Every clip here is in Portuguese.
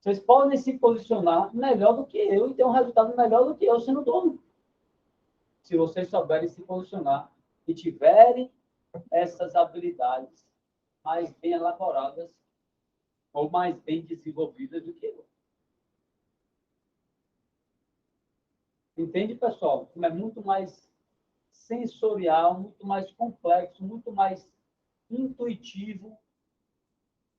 Vocês podem se posicionar melhor do que eu e ter um resultado melhor do que eu sendo dono. Se vocês souberem se posicionar e tiverem essas habilidades mais bem elaboradas ou mais bem desenvolvidas do que eu. Entende, pessoal? Como é muito mais sensorial, muito mais complexo, muito mais intuitivo,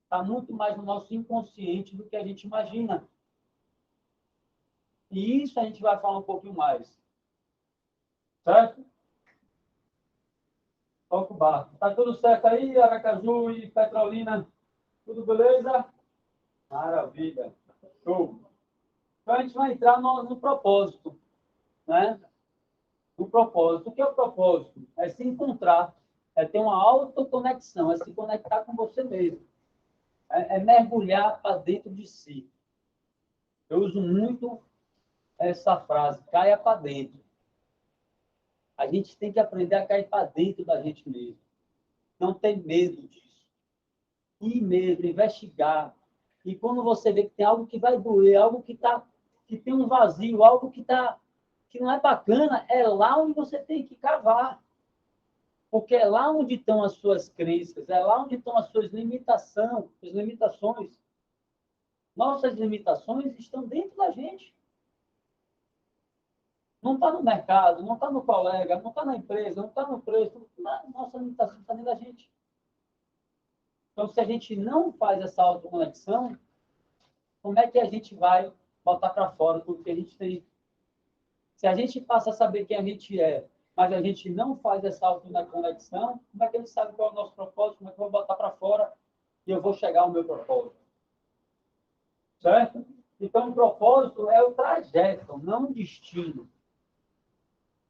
está muito mais no nosso inconsciente do que a gente imagina. E isso a gente vai falar um pouquinho mais. Certo? Toca o barco. Tá tudo certo aí, Aracaju e Petrolina? Tudo beleza? Maravilha. Show. Então a gente vai entrar no propósito, né? O propósito. O que é o propósito? É se encontrar, é ter uma autoconexão, é se conectar com você mesmo. É mergulhar para dentro de si. Eu uso muito essa frase, caia para dentro. A gente tem que aprender a cair para dentro da gente mesmo. Não ter medo disso. Ir mesmo, investigar. E quando você vê que tem algo que vai doer, algo que tem um vazio, algo que não é bacana, é lá onde você tem que cavar. Porque é lá onde estão as suas crenças, é lá onde estão as suas limitações. Nossas limitações estão dentro da gente. Não está no mercado, não está no colega, não está na empresa, não está no preço. Nossa limitação está dentro da gente. Então, se a gente não faz essa autoconexão, como é que a gente vai botar para fora tudo que a gente tem? Se a gente passa a saber quem a gente é, mas a gente não faz essa autoconexão, como é que a gente sabe qual é o nosso propósito? Como é que eu vou botar para fora e eu vou chegar ao meu propósito? Certo? Então, o propósito é o trajeto, não o destino.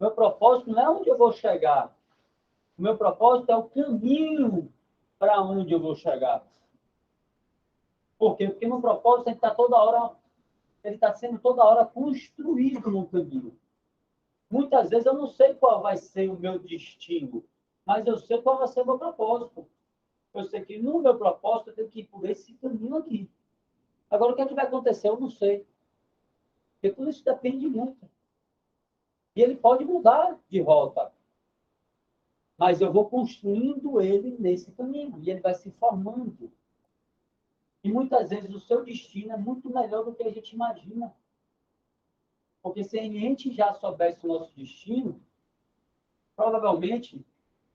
Meu propósito não é onde eu vou chegar. O meu propósito é o caminho para onde eu vou chegar. Por quê? Porque no propósito ele está sendo toda hora construído no caminho. Muitas vezes eu não sei qual vai ser o meu destino, mas eu sei qual vai ser o meu propósito. Eu sei que no meu propósito eu tenho que ir por esse caminho aqui. Agora, o que é que vai acontecer? Eu não sei. Porque tudo isso depende muito. E ele pode mudar de rota. Mas eu vou construindo ele nesse caminho. E ele vai se formando. E muitas vezes o seu destino é muito melhor do que a gente imagina. Porque se a gente já soubesse o nosso destino, provavelmente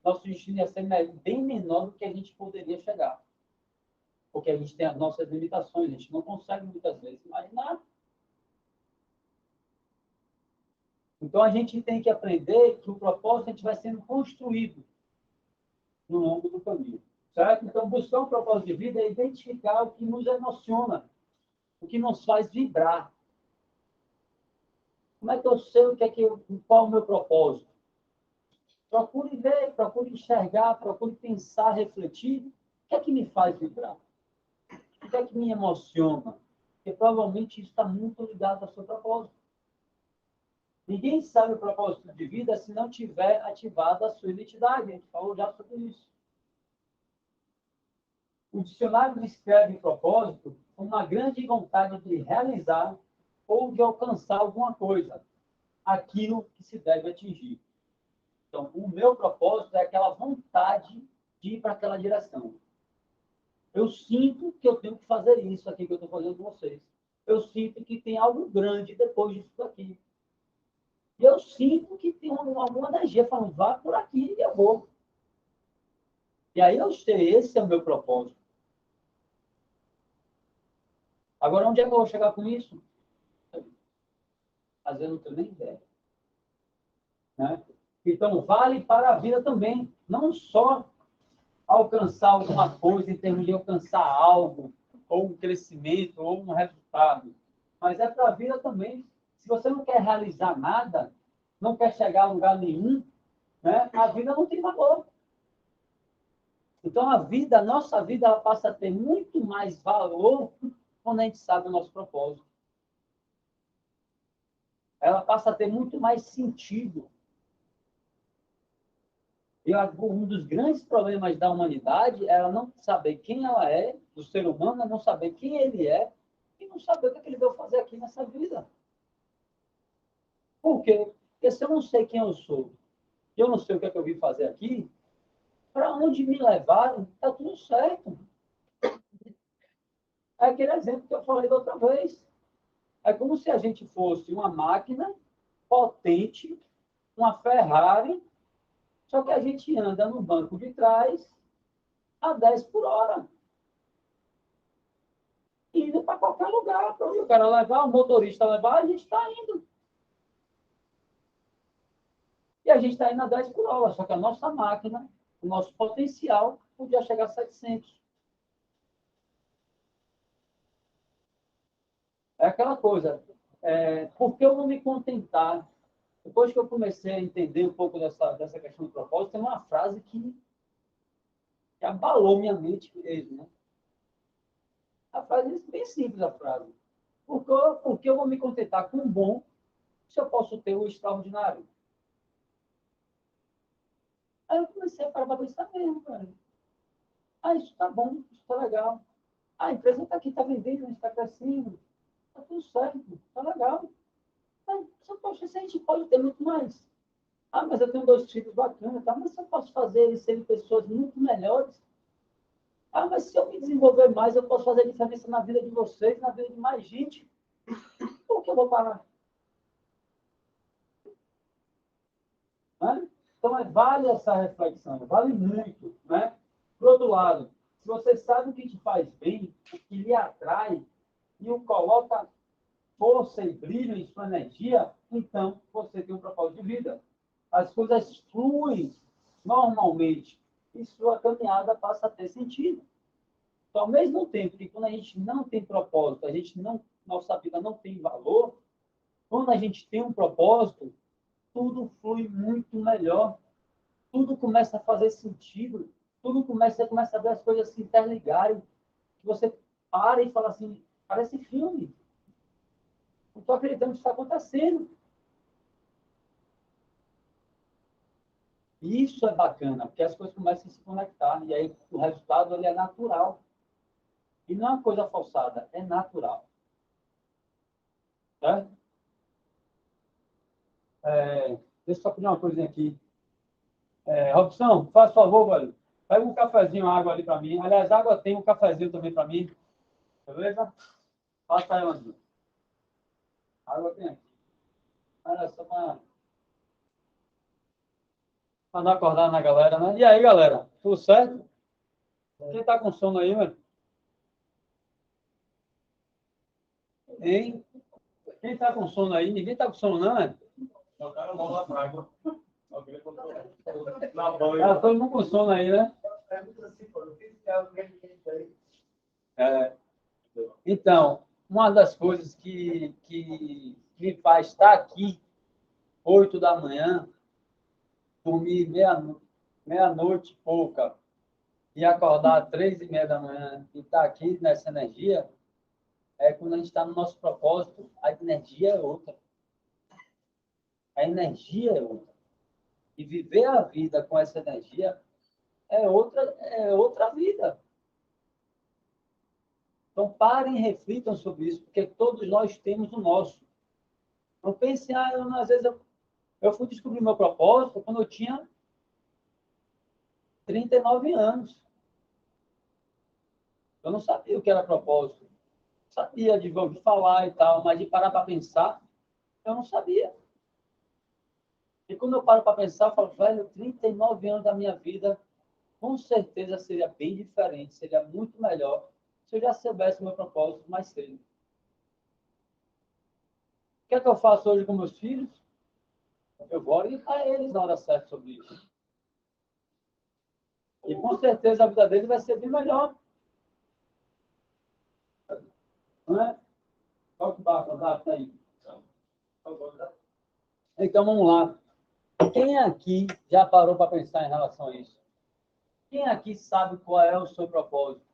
nosso destino ia ser bem menor do que a gente poderia chegar. Porque a gente tem as nossas limitações, a gente não consegue muitas vezes imaginar. Então a gente tem que aprender que o propósito a gente vai sendo construído no longo do caminho. Certo? Então, buscar um propósito de vida é identificar o que nos emociona, o que nos faz vibrar. Como é que eu sei qual é o meu propósito? Procure ver, procure enxergar, procure pensar, refletir. O que é que me faz vibrar? O que é que me emociona? Porque provavelmente isso está muito ligado ao seu propósito. Ninguém sabe o propósito de vida se não tiver ativado a sua identidade. A gente falou já sobre isso. O dicionário descreve propósito como uma grande vontade de realizar ou de alcançar alguma coisa, aquilo que se deve atingir. Então, o meu propósito é aquela vontade de ir para aquela direção. Eu sinto que eu tenho que fazer isso aqui que eu estou fazendo com vocês. Eu sinto que tem algo grande depois disso aqui. E eu sinto que tem alguma energia falando, vá por aqui e eu vou. E aí eu sei, esse é o meu propósito. Agora, onde é que eu vou chegar com isso? Às vezes eu não tenho nem ideia. Né? Então, vale para a vida também. Não só alcançar alguma coisa em termos de alcançar algo, ou um crescimento, ou um resultado. Mas é para a vida também. Se você não quer realizar nada, não quer chegar a lugar nenhum, né? A vida não tem valor. Então, a nossa vida, ela passa a ter muito mais valor quando a gente sabe o nosso propósito. Ela passa a ter muito mais sentido. E um dos grandes problemas da humanidade é ela não saber quem ela é, do ser humano, é não saber quem ele é e não saber o que ele veio fazer aqui nessa vida. Por quê? Porque se eu não sei quem eu sou, eu não sei o que é que eu vim fazer aqui, para onde me levaram, está tudo certo. É aquele exemplo que eu falei da outra vez. É como se a gente fosse uma máquina potente, uma Ferrari, só que a gente anda no banco de trás a 10 por hora. Indo para qualquer lugar, para onde o cara levar, o motorista levar, a gente está indo. E a gente está indo a 10 por hora, só que a nossa máquina, o nosso potencial, podia chegar a 700. É aquela coisa, por que eu não me contentar? Depois que eu comecei a entender um pouco dessa questão do propósito, tem uma frase que abalou minha mente mesmo. Né? A frase é bem simples, a frase. Por que eu vou me contentar com o bom se eu posso ter o extraordinário? Aí eu comecei a parar para pensar mesmo, cara. Ah, isso tá bom, isso tá legal. Ah, a empresa está aqui, está vendendo, a gente está crescendo. Está tudo certo, está legal. Mas, poxa, se a gente pode ter muito mais. Ah, mas eu tenho 2 filhos bacanas, tá? Mas se eu posso fazer eles serem pessoas muito melhores. Ah, mas se eu me desenvolver mais, eu posso fazer diferença na vida de vocês, na vida de mais gente. Por que eu vou parar? Né? Então, vale essa reflexão, vale muito. Né? Por outro lado, se você sabe o que te faz bem, o que lhe atrai, e o coloca força e brilho em sua energia, então você tem um propósito de vida. As coisas fluem normalmente e sua caminhada passa a ter sentido. Então, ao mesmo tempo que quando a gente não tem propósito, nossa vida não tem valor, quando a gente tem um propósito, tudo flui muito melhor. Tudo começa a fazer sentido. Tudo começa a ver as coisas se interligarem. Você para e fala assim, parece filme. Não estou acreditando que isso está acontecendo. Isso é bacana, porque as coisas começam a se conectar. E aí o resultado ele é natural. E não é uma coisa forçada, é natural. Certo? Deixa eu só pedir uma coisinha aqui. Robson, faz favor, velho. Pega um cafezinho, água ali para mim. Aliás, água tem um cafezinho também para mim. Beleza? Passa aí, André. Água tem aqui. Olha só para não acordar na galera, né? E aí, galera? Tudo certo? Quem tá com sono aí, velho? Hein? Quem tá com sono aí? Ninguém tá com sono, não, né? O cara não lá pra água. Todo mundo com sono aí, né? Então, uma das coisas que me faz estar aqui 8 da manhã, dormir meia-noite e pouca, e acordar às 3h30 da manhã e estar aqui nessa energia, quando a gente está no nosso propósito, a energia é outra. A energia é outra. E viver a vida com essa energia é outra vida. Então, parem e reflitam sobre isso, porque todos nós temos o nosso. Não pense, às vezes eu fui descobrir meu propósito quando eu tinha 39 anos. Eu não sabia o que era propósito. Sabia de ouvir falar e tal, mas de parar para pensar, eu não sabia. E quando eu paro para pensar, eu falo, velho, 39 anos da minha vida, com certeza seria bem diferente, seria muito melhor se eu já soubesse o meu propósito mais cedo. O que é que eu faço hoje com meus filhos? Eu vou orientar eles na hora certa sobre isso. E com certeza a vida deles vai ser bem melhor. Não é? Toca o barco, tá aí. Então vamos lá. Quem aqui já parou para pensar em relação a isso? Quem aqui sabe qual é o seu propósito?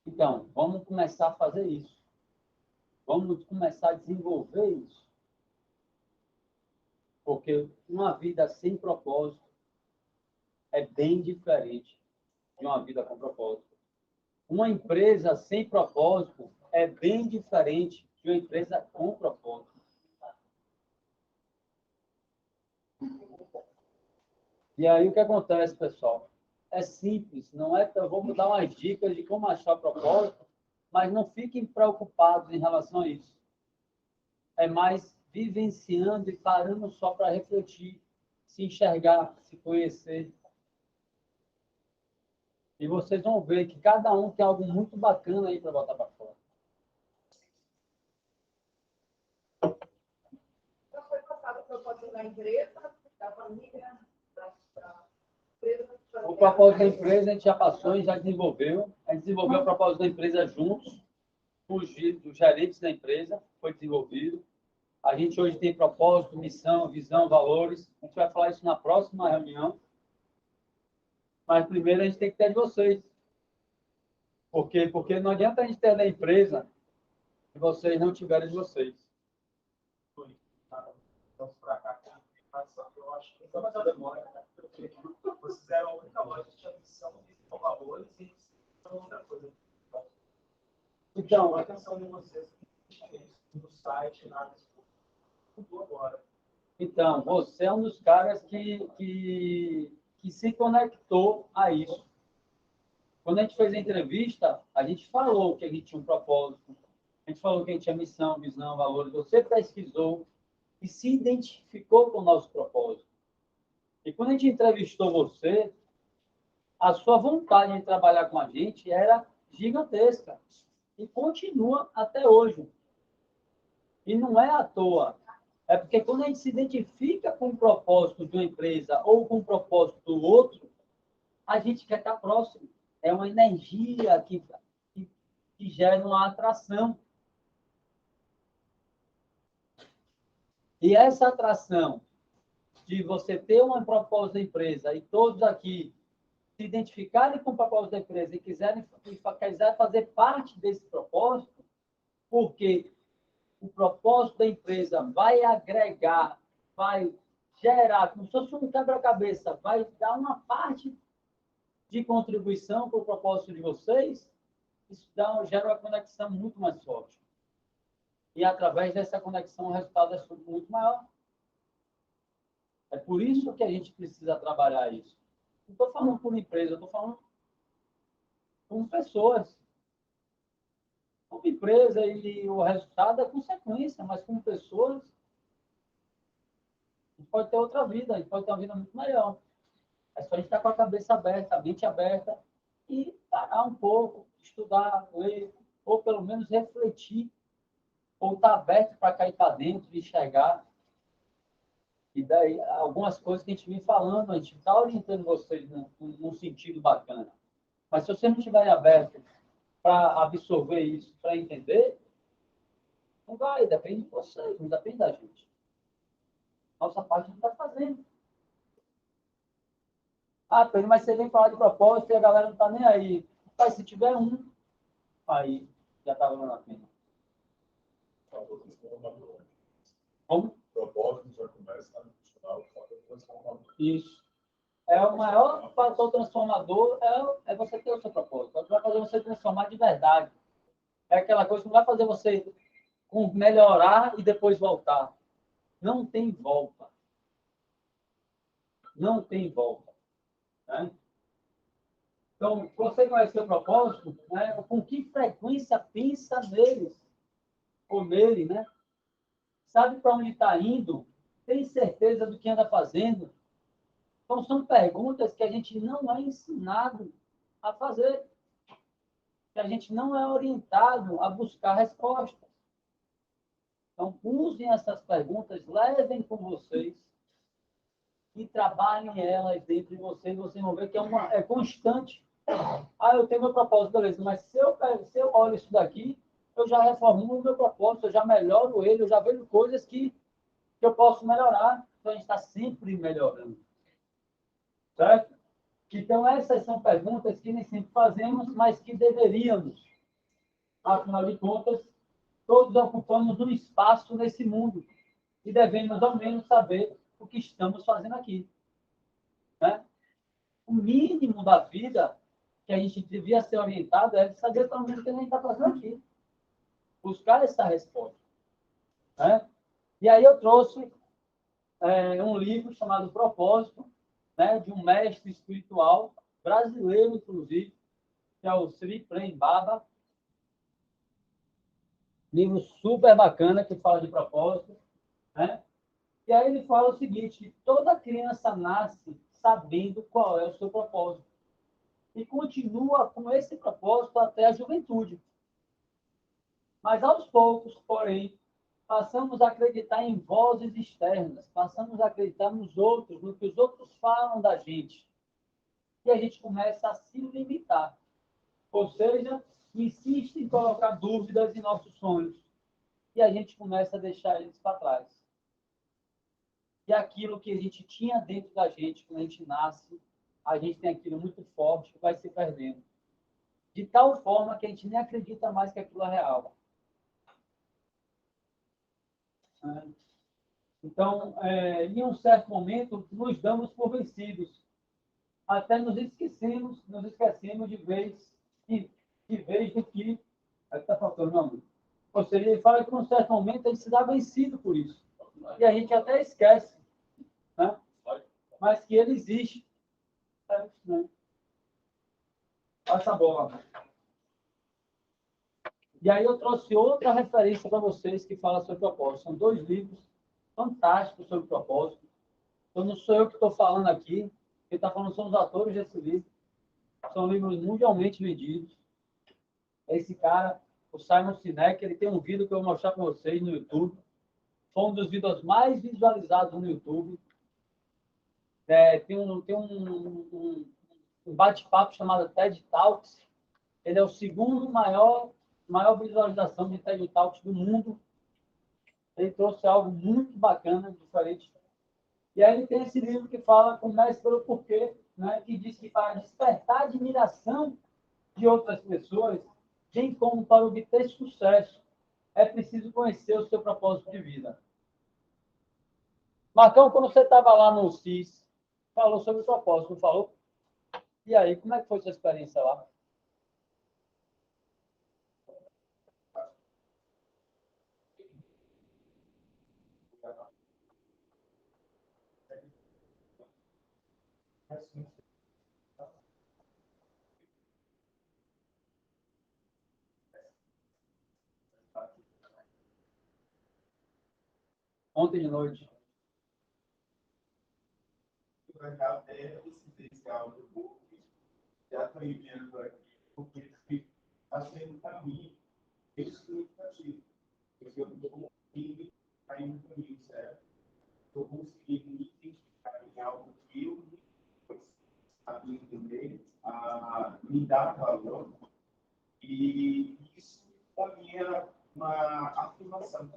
Então, vamos começar a fazer isso. Vamos começar a desenvolver isso. Porque uma vida sem propósito é bem diferente de uma vida com propósito. Uma empresa sem propósito é bem diferente de uma empresa com propósito. E aí o que acontece, pessoal? É simples, não é? Eu vou dar umas dicas de como achar propósito, mas não fiquem preocupados em relação a isso. É mais vivenciando e parando só para refletir, se enxergar, se conhecer. E vocês vão ver que cada um tem algo muito bacana aí para botar para fora. Já foi passado o propósito da empresa, da família, da empresa? O propósito da empresa a gente já passou e já desenvolveu. A gente desenvolveu o propósito da empresa juntos, os gerentes da empresa, foi desenvolvido. A gente hoje tem propósito, missão, visão, valores. A gente vai falar isso na próxima reunião. Mas primeiro a gente tem que ter de vocês. Por quê? Porque não adianta a gente ter da empresa se vocês não tiverem de vocês. Vamos para cá. Eu acho que essa demora. Vocês eram a única loja que tinha missão de valores e outra coisa. Então, a atenção de vocês no site, nada tudo agora. Então, você é um dos caras que se conectou a isso. Quando a gente fez a entrevista, a gente falou que a gente tinha um propósito, a gente falou que a gente tinha missão, visão, valores. Você pesquisou e se identificou com o nosso propósito. E quando a gente entrevistou você, a sua vontade de trabalhar com a gente era gigantesca. E continua até hoje. E não é à toa. É porque quando a gente se identifica com o propósito de uma empresa ou com o propósito do outro, a gente quer estar próximo. É uma energia que gera uma atração. E essa atração de você ter um propósito da empresa e todos aqui se identificarem com o propósito da empresa e quiserem fazer parte desse propósito, porque o propósito da empresa vai agregar, vai gerar, como se fosse um quebra-cabeça, vai dar uma parte de contribuição para o propósito de vocês, isso gera uma conexão muito mais forte. E através dessa conexão o resultado é muito maior. É por isso que a gente precisa trabalhar isso. Não estou falando por empresa, estou falando com pessoas. Como empresa e o resultado é consequência, mas como pessoas, a gente pode ter outra vida, a gente pode ter uma vida muito melhor. É só a gente estar com a cabeça aberta, a mente aberta e parar um pouco, estudar, ler, ou pelo menos refletir, ou estar aberto para cair para dentro e enxergar. E daí, algumas coisas que a gente vem falando, a gente está orientando vocês num sentido bacana. Mas se você não estiver aberto para absorver isso, para entender, não vai, depende de vocês, não depende da gente. Nossa parte não está fazendo. Ah, Pedro, mas você vem falar de propósito e a galera não está nem aí. Mas se tiver um, aí já está valendo a pena. Como? Propósito já começa a funcionar. Isso. É o maior fator transformador é você ter o seu propósito. É o que vai fazer você transformar de verdade. É aquela coisa que não vai fazer você melhorar e depois voltar. Não tem volta. Não tem volta. Né? Então, você conhece o seu propósito, né? Com que frequência pensa neles? Ou nele, né? Sabe para onde está indo? Tem certeza do que anda fazendo? Então, são perguntas que a gente não é ensinado a fazer. Que a gente não é orientado a buscar respostas. Então, usem essas perguntas, levem com vocês e trabalhem elas dentro de vocês. Vocês vão ver que é constante. Ah, eu tenho meu propósito, beleza. Mas se eu olho isso daqui, eu já reformulo o meu propósito, eu já melhoro ele, eu já vejo coisas que eu posso melhorar. Então, a gente está sempre melhorando. Certo? Então, essas são perguntas que nem sempre fazemos, mas que deveríamos. Afinal de contas, todos ocupamos um espaço nesse mundo e devemos, ao menos, saber o que estamos fazendo aqui. Né? O mínimo da vida que a gente devia ser orientado é saber pelo menos o que a gente está fazendo aqui. Buscar essa resposta. Né? E aí eu trouxe um livro chamado Propósito, né, de um mestre espiritual, brasileiro, inclusive, que é o Sri Prem Baba. Livro super bacana que fala de propósito. Né? E aí ele fala o seguinte: toda criança nasce sabendo qual é o seu propósito. E continua com esse propósito até a juventude. Mas aos poucos, porém, passamos a acreditar em vozes externas, passamos a acreditar nos outros, no que os outros falam da gente. E a gente começa a se limitar. Ou seja, insiste em colocar dúvidas em nossos sonhos. E a gente começa a deixar eles para trás. E aquilo que a gente tinha dentro da gente, quando a gente nasce, a gente tem aquilo muito forte que vai se perdendo. De tal forma que a gente nem acredita mais que aquilo é real. Então, em um certo momento, nos damos por vencidos. Até nos esquecemos de vez do que... Aí está faltando, não. Ou seja, ele fala que, num certo momento, a gente se dá vencido por isso. E a gente até esquece, né? Mas que ele existe. Passa a bola. E aí eu trouxe outra referência para vocês que fala sobre propósito. São 2 livros fantásticos sobre propósito. Então, não sou eu que estou falando aqui. Quem está falando são os autores desse livro. São livros mundialmente vendidos. Esse cara, o Simon Sinek, ele tem um vídeo que eu vou mostrar para vocês no YouTube. Foi um dos vídeos mais visualizados no YouTube. Tem um bate-papo chamado TED Talks. Ele é o segundo maior visualização de TED Talks do mundo. Ele trouxe algo muito bacana, diferente. E aí ele tem esse livro que fala, Comece pelo Porquê, né, que diz que para despertar a admiração de outras pessoas, bem como para obter sucesso, é preciso conhecer o seu propósito de vida. Marcão, quando você estava lá no CIS, falou sobre o propósito, não falou? E aí, como é que foi sua experiência lá? Ontem de noite. Já estou vendo aqui, porque está sendo para mim explicativo. Porque eu estou conseguindo cair no caminho certo. Estou conseguindo me identificar em algo que eu sabia entender, me dar valor. E isso, para mim, era uma afirmação.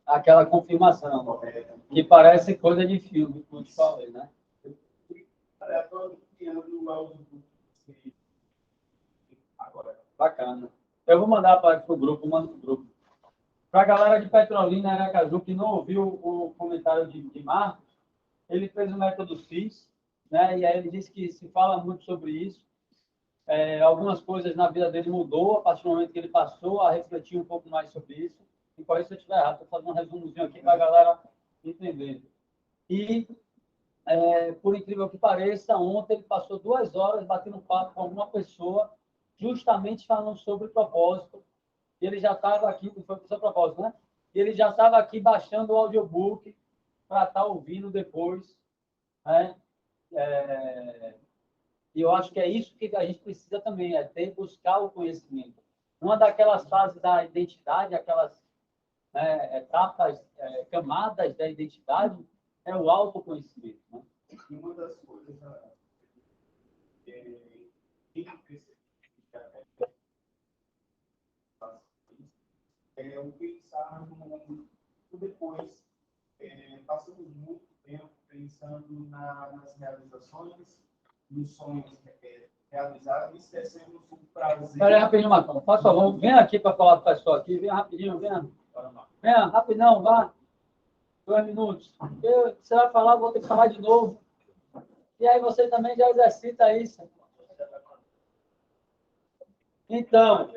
Aquela confirmação, que parece coisa de filme, como eu te falei, né? Agora. Bacana. Eu vou mandar para o grupo, mando para o grupo. Para a galera de Petrolina, Aracaju, que não ouviu o comentário de Marcos, ele fez o método CIS, né? E aí ele disse que se fala muito sobre isso. Algumas coisas na vida dele mudou a partir do momento que ele passou a refletir um pouco mais sobre isso. E por isso, se eu estiver errado, estou fazendo um resumozinho aqui para a galera entender. E, por incrível que pareça, ontem ele passou 2 horas batendo papo com alguma pessoa, justamente falando sobre propósito. E ele já estava aqui, foi o seu propósito, né? E ele já estava aqui baixando o audiobook para estar ouvindo depois, né? E eu acho que é isso que a gente precisa também, buscar o conhecimento. Uma daquelas fases da identidade, aquelas etapas, camadas da identidade, é o autoconhecimento. Né? E uma das coisas é o pensar no depois. Passamos muito tempo pensando nas realizações, nos sonhos realizados e esquecemos o prazer. Espera aí rapidinho, Marcão. Por favor, vem aqui para falar com o pessoal aqui. Vem rapidinho, vem. Venha, rapidão, vá. 2 minutos. Você vai falar, vou ter que falar de novo. E aí você também já exercita isso. Então,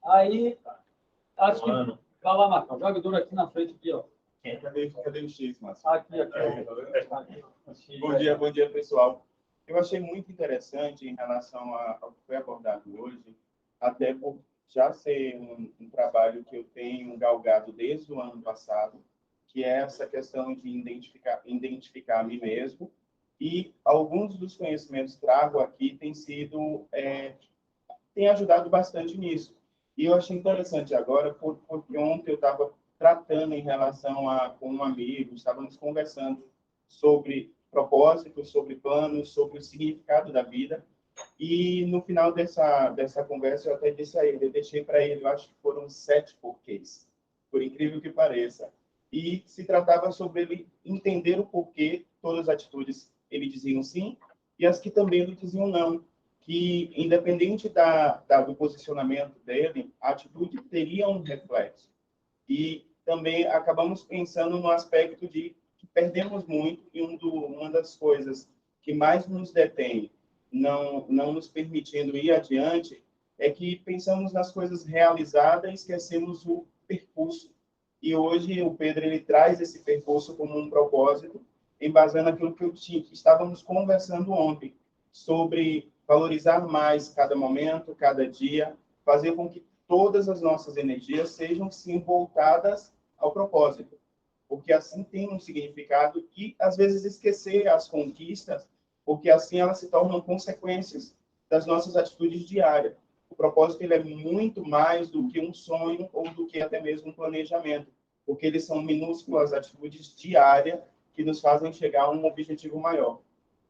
aí, acho que... Vai lá, Marcão, joga duro aqui na frente, aqui, ó. Cadê o X, Márcio? Aqui. Bom dia, pessoal. Eu achei muito interessante em relação ao que foi abordado hoje, até por já ser um trabalho que eu tenho galgado desde o ano passado, que é essa questão de identificar a mim mesmo, e alguns dos conhecimentos que trago aqui têm ajudado bastante nisso. E eu achei interessante agora, porque ontem eu estava tratando em relação com um amigo, estávamos conversando sobre propósitos, sobre planos, sobre o significado da vida. E no final dessa conversa, eu até disse a ele, eu deixei para ele, eu acho que foram 7 porquês, por incrível que pareça. E se tratava sobre ele entender o porquê todas as atitudes ele diziam sim, e as que também ele diziam não. Que, independente do posicionamento dele, a atitude teria um reflexo. E também acabamos pensando no aspecto de que perdemos muito, e uma das coisas que mais nos detém, não nos permitindo ir adiante, é que pensamos nas coisas realizadas e esquecemos o percurso. E hoje o Pedro ele traz esse percurso como um propósito, embasando aquilo que estávamos conversando ontem, sobre valorizar mais cada momento, cada dia, fazer com que todas as nossas energias sejam, sim, voltadas ao propósito, porque assim tem um significado, e às vezes esquecer as conquistas, porque assim elas se tornam consequências das nossas atitudes diárias. O propósito ele é muito mais do que um sonho ou do que até mesmo um planejamento, porque eles são minúsculas atitudes diárias que nos fazem chegar a um objetivo maior.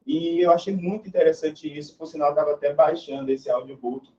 E eu achei muito interessante isso, por sinal, estava até baixando esse audiobook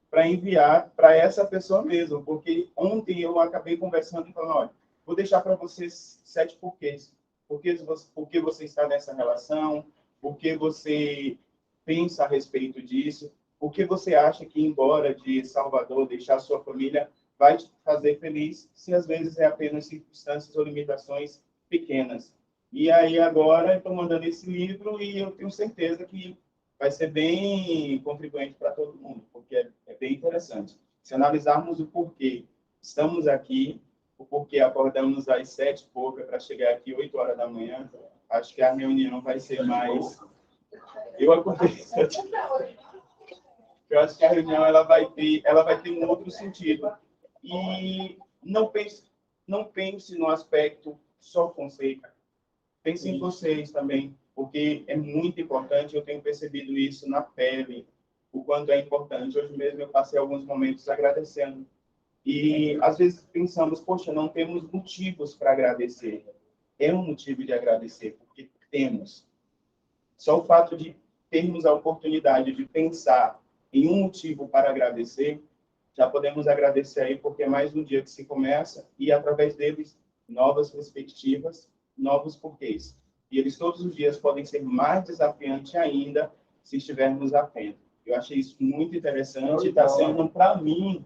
para enviar para essa pessoa mesmo, porque ontem eu acabei conversando e falando, olha, vou deixar para vocês 7 porquês. Por que você está nessa relação? Por que você pensa a respeito disso? Por que você acha que ir embora de Salvador, deixar sua família, vai te fazer feliz, se às vezes é apenas circunstâncias ou limitações pequenas? E aí agora eu estou mandando esse livro e eu tenho certeza que vai ser bem contribuinte para todo mundo, porque é bem interessante. Se analisarmos o porquê estamos aqui, o porquê acordamos às 7 e pouca para chegar aqui 8 horas da manhã, acho que a reunião vai ser mais... Eu acordei 7. Eu acho que a reunião ela vai ter um outro sentido. E não pense no aspecto só Fonseca. Pense em vocês também, porque é muito importante, eu tenho percebido isso na pele, o quanto é importante. Hoje mesmo eu passei alguns momentos agradecendo. E às vezes pensamos, poxa, não temos motivos para agradecer. É um motivo de agradecer, porque temos. Só o fato de termos a oportunidade de pensar em um motivo para agradecer, já podemos agradecer aí, porque é mais um dia que se começa e, através deles, novas perspectivas, novos porquês. E eles todos os dias podem ser mais desafiantes ainda se estivermos atentos. Eu achei isso muito interessante e está sendo, para mim,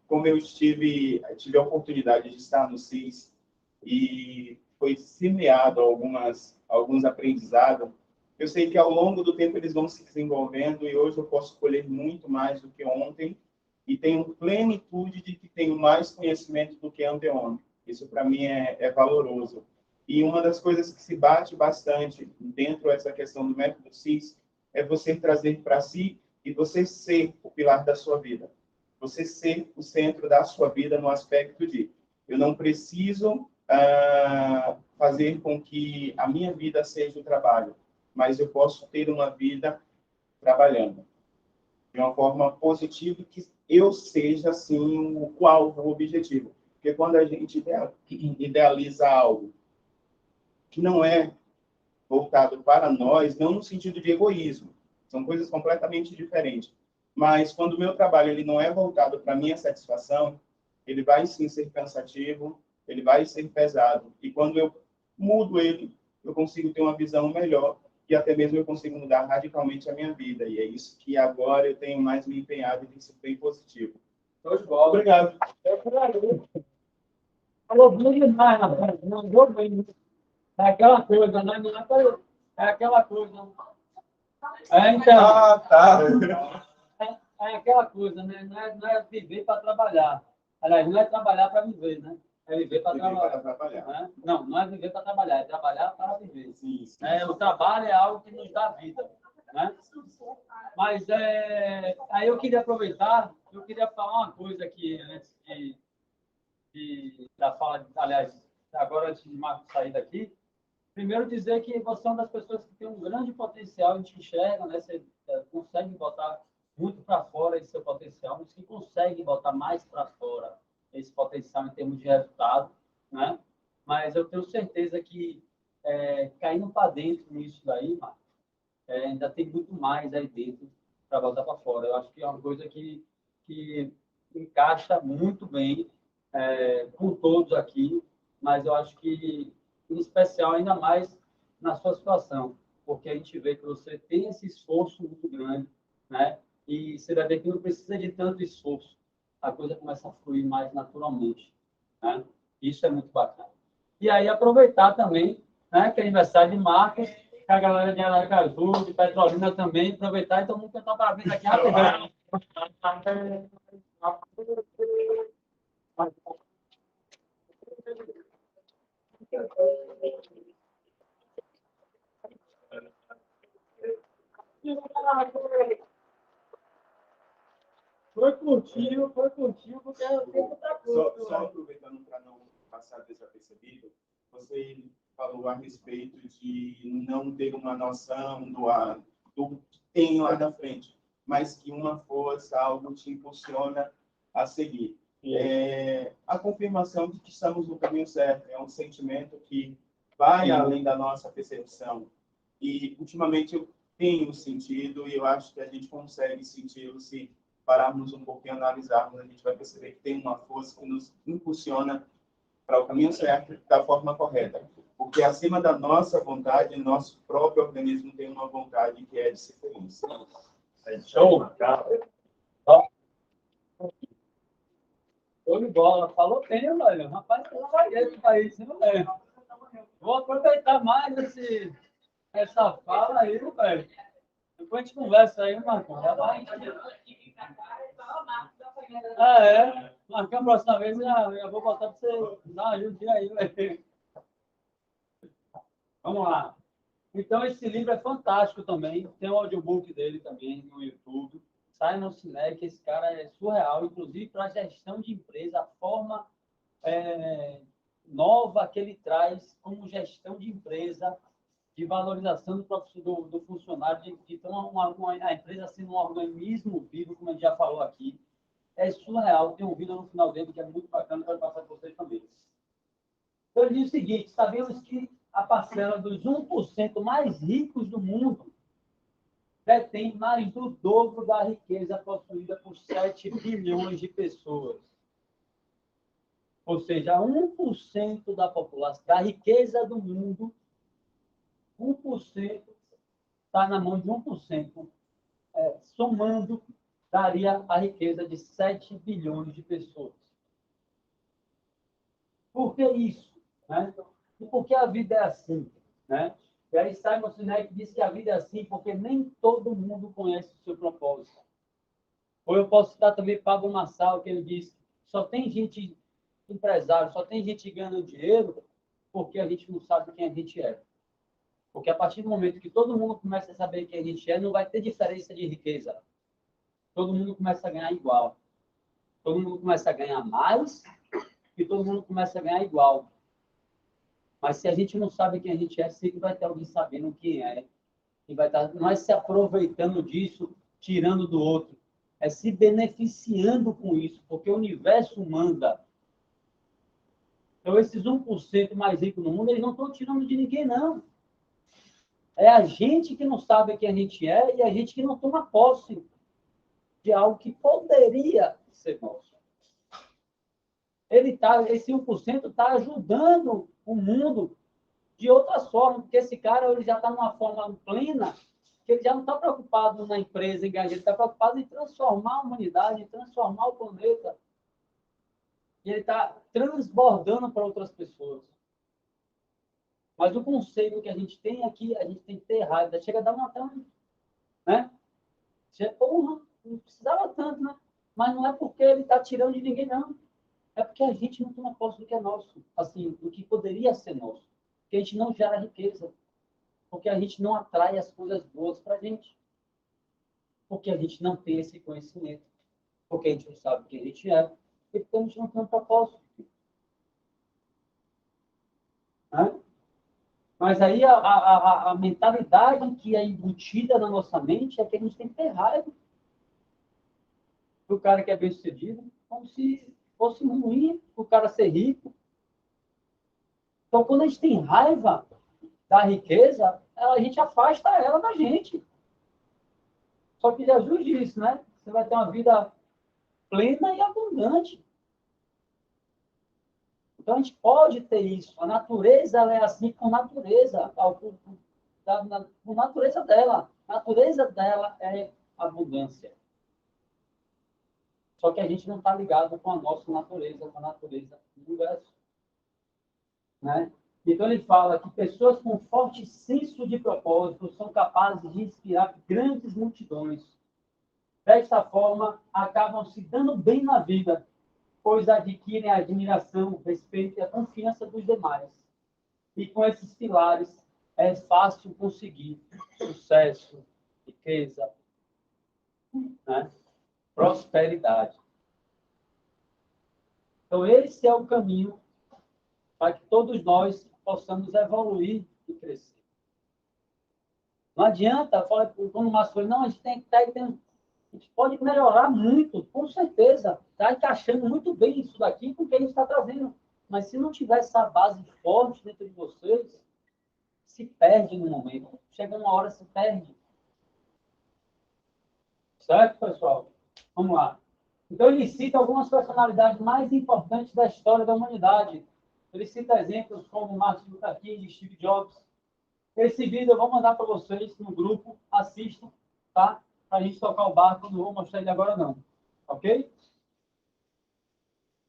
como eu tive a oportunidade de estar no CIS e foi semeado alguns aprendizados, eu sei que ao longo do tempo eles vão se desenvolvendo e hoje eu posso colher muito mais do que ontem e tenho plenitude de que tenho mais conhecimento do que anteontem. Isso, para mim, é valoroso. E uma das coisas que se bate bastante dentro dessa questão do método CIS é você trazer para si e você ser o pilar da sua vida. Você ser o centro da sua vida no aspecto de eu não preciso fazer com que a minha vida seja o trabalho, mas eu posso ter uma vida trabalhando de uma forma positiva que eu seja, assim, o objetivo. Porque quando a gente idealiza algo que não é voltado para nós, não no sentido de egoísmo, são coisas completamente diferentes. Mas quando o meu trabalho ele não é voltado para a minha satisfação, ele vai sim ser cansativo, ele vai ser pesado. E quando eu mudo ele, eu consigo ter uma visão melhor e até mesmo eu consigo mudar radicalmente a minha vida. E é isso que agora eu tenho mais me empenhado e tem sido bem positivo. Show de bola. Obrigado. Falou bem demais, rapaz. Mandou bem. É aquela coisa, né? Não é para... É aquela coisa. Então. Ah, tá. é aquela coisa, né? Não é viver para trabalhar. Aliás, não é trabalhar para viver, né? É viver para Viver trabalhar. para trabalhar. Né? Não é viver para trabalhar, é trabalhar para viver. Sim, sim. O trabalho é algo que nos dá vida. Né? Mas aí eu queria aproveitar, eu queria falar uma coisa aqui antes da fala, aliás, agora antes de Marcos sair daqui. Primeiro dizer que você é uma das pessoas que tem um grande potencial, a gente enxerga, né? Você consegue botar muito para fora esse seu potencial, mas que consegue botar mais para fora esse potencial em termos de resultado, né? Mas eu tenho certeza que caindo para dentro nisso daí, Marcos, ainda tem muito mais aí dentro para botar para fora. Eu acho que é uma coisa que encaixa muito bem com todos aqui, mas eu acho que, em especial, ainda mais na sua situação, porque a gente vê que você tem esse esforço muito grande, né? E você vai ver que não precisa de tanto esforço, a coisa começa a fluir mais naturalmente, né? Isso é muito bacana. E aí, aproveitar também, né, que é aniversário de Marcos, que a galera de Aracaju, de Petrolina também, aproveitar e todo mundo cantar parabéns aqui rapidão. Foi curtinho, porque eu tenho muita coisa. Só aproveitando para não passar desapercebido, você falou a respeito de não ter uma noção do que tem lá na frente, mas que uma força, algo te impulsiona a seguir. A confirmação de que estamos no caminho certo, é um sentimento que vai além da nossa percepção. E, ultimamente, eu tenho sentido, e eu acho que a gente consegue senti-lo se pararmos um pouquinho e analisarmos, a gente vai perceber que tem uma força que nos impulsiona para o caminho certo, da forma correta. Porque, acima da nossa vontade, nosso próprio organismo tem uma vontade que é de ser feliz. Show! Show de bola. Falou bem, velho. Rapaz, eu trabalhei esse país, não é? Vou aproveitar mais essa fala aí, velho. Depois a gente conversa aí, Marcão. Marcão, a próxima vez eu vou botar para você dar uma ajudinha aí, velho. Vamos lá. Então, esse livro é fantástico também. Tem o audiobook dele também no YouTube. Sai no Cine, que esse cara é surreal, inclusive para gestão de empresa, a forma nova que ele traz como gestão de empresa, de valorização do funcionário, de ter a empresa sendo um organismo vivo, como a gente já falou aqui. É surreal. Tem um vídeo no final dele que é muito bacana para passar para vocês também. Então, ele diz o seguinte: sabemos que a parcela dos 1% mais ricos do mundo detém mais do dobro da riqueza possuída por 7 bilhões de pessoas. Ou seja, 1% da população, da riqueza do mundo, 1% está na mão de 1%. Somando, daria a riqueza de 7 bilhões de pessoas. Por que isso? Né? E por que a vida é assim? Né? E aí Simon Sinek diz que a vida é assim porque nem todo mundo conhece o seu propósito. Ou eu posso citar também Pablo Marçal, que ele diz: só tem gente empresário, só tem gente ganhando dinheiro porque a gente não sabe quem a gente é. Porque a partir do momento que todo mundo começa a saber quem a gente é, não vai ter diferença de riqueza. Todo mundo começa a ganhar igual. Todo mundo começa a ganhar mais e todo mundo começa a ganhar igual. Mas se a gente não sabe quem a gente é, sempre vai ter alguém sabendo quem é. E vai estar, não é se aproveitando disso, tirando do outro. É se beneficiando com isso, porque o universo manda. Então, esses 1% mais ricos no mundo, eles não estão tirando de ninguém, não. É a gente que não sabe quem a gente é e a gente que não toma posse de algo que poderia ser nosso. Esse 1% está ajudando o mundo de outras formas, porque esse cara ele já está numa forma plena, que ele já não está preocupado na empresa, em ganhar, ele está preocupado em transformar a humanidade, em transformar o planeta. E ele está transbordando para outras pessoas. Mas o conceito que a gente tem aqui, a gente tem que ter raiva. Chega a dar uma... Né? Porra, não precisava tanto. Mas não é porque ele está tirando de ninguém, não. É porque a gente não toma posse do que é nosso, assim, do que poderia ser nosso. Porque a gente não gera riqueza. Porque a gente não atrai as coisas boas para a gente. Porque a gente não tem esse conhecimento. Porque a gente não sabe o que a gente é. E porque a gente não tem um propósito. Né? Mas aí a mentalidade que é embutida na nossa mente é que a gente tem que ter raiva do cara que é bem-sucedido, como se fosse ruim o cara ser rico. Então, quando a gente tem raiva da riqueza, a gente afasta ela da gente. Só que Jesus disse, né? Você vai ter uma vida plena e abundante. Então, a gente pode ter isso. A natureza ela é assim por natureza. Por natureza dela. A natureza dela é abundância. Só que a gente não está ligado com a nossa natureza, com a natureza do universo. Né? Então, ele fala que pessoas com forte senso de propósito são capazes de inspirar grandes multidões. Desta forma, acabam se dando bem na vida, pois adquirem a admiração, o respeito e a confiança dos demais. E com esses pilares, é fácil conseguir sucesso, riqueza, né? Prosperidade. Então, esse é o caminho para que todos nós possamos evoluir e crescer. Não adianta, quando o Márcio não, a gente tem que estar, a gente pode melhorar muito, com certeza. Está encaixando muito bem isso daqui com o que a gente está trazendo. Mas se não tiver essa base forte dentro de vocês, se perde no momento. Chega uma hora, se perde. Certo, pessoal? Vamos lá. Então, ele cita algumas personalidades mais importantes da história da humanidade. Ele cita exemplos como Martin Luther King, Steve Jobs. Esse vídeo eu vou mandar para vocês no grupo. Assistam, tá? Para a gente tocar o barco. Não vou mostrar ele agora, não. Ok?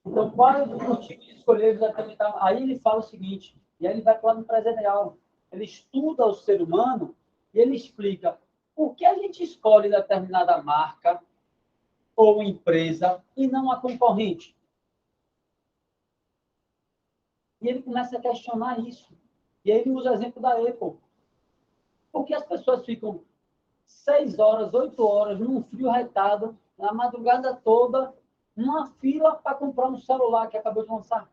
Então, quais os motivos de escolher exatamente? Aí ele fala o seguinte, e aí ele vai para o lado empresarial. Ele estuda o ser humano e ele explica por que a gente escolhe determinada marca ou empresa e não a concorrente. E ele começa a questionar isso. E aí ele usa o exemplo da Apple. Por que as pessoas ficam 6 horas, 8 horas, num frio retado, na madrugada toda, numa fila para comprar um celular que acabou de lançar?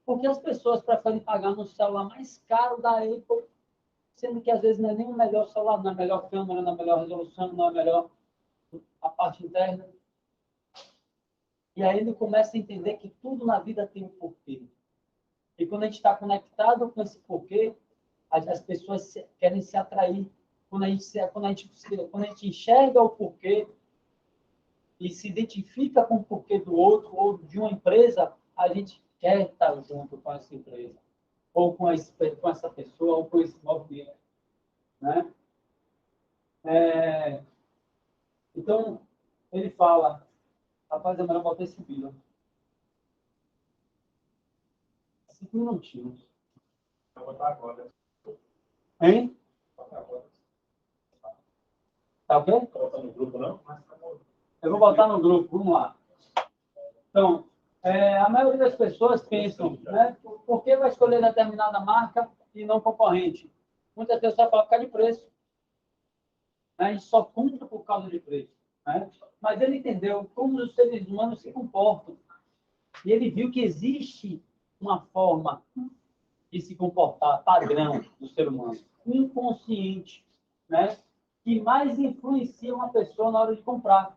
Porque as pessoas preferem pagar no celular mais caro da Apple, sendo que às vezes não é nem o melhor celular, não é a melhor câmera, não é a melhor resolução, não é a melhor a parte interna. E aí ele começa a entender que tudo na vida tem um porquê. E quando a gente está conectado com esse porquê, as pessoas querem se atrair. Quando a gente enxerga o porquê e se identifica com o porquê do outro ou de uma empresa, a gente quer estar junto com essa empresa, ou com essa pessoa, ou com esse movimento. Né? Então, ele fala, rapaz, é melhor botar esse vídeo. 5 minutinhos. Vou botar agora. Hein? Vou botar agora. Tá ok? Tá botando no grupo, não? Eu vou botar no grupo, vamos lá. Então, a maioria das pessoas pensam, né, por que vai escolher determinada marca e não concorrente? Muitas pessoas falam por causa de preço. Né? A gente só compra por causa de preço. Né? Mas ele entendeu como os seres humanos se comportam. E ele viu que existe uma forma de se comportar padrão do ser humano, inconsciente, né? Que mais influencia uma pessoa na hora de comprar.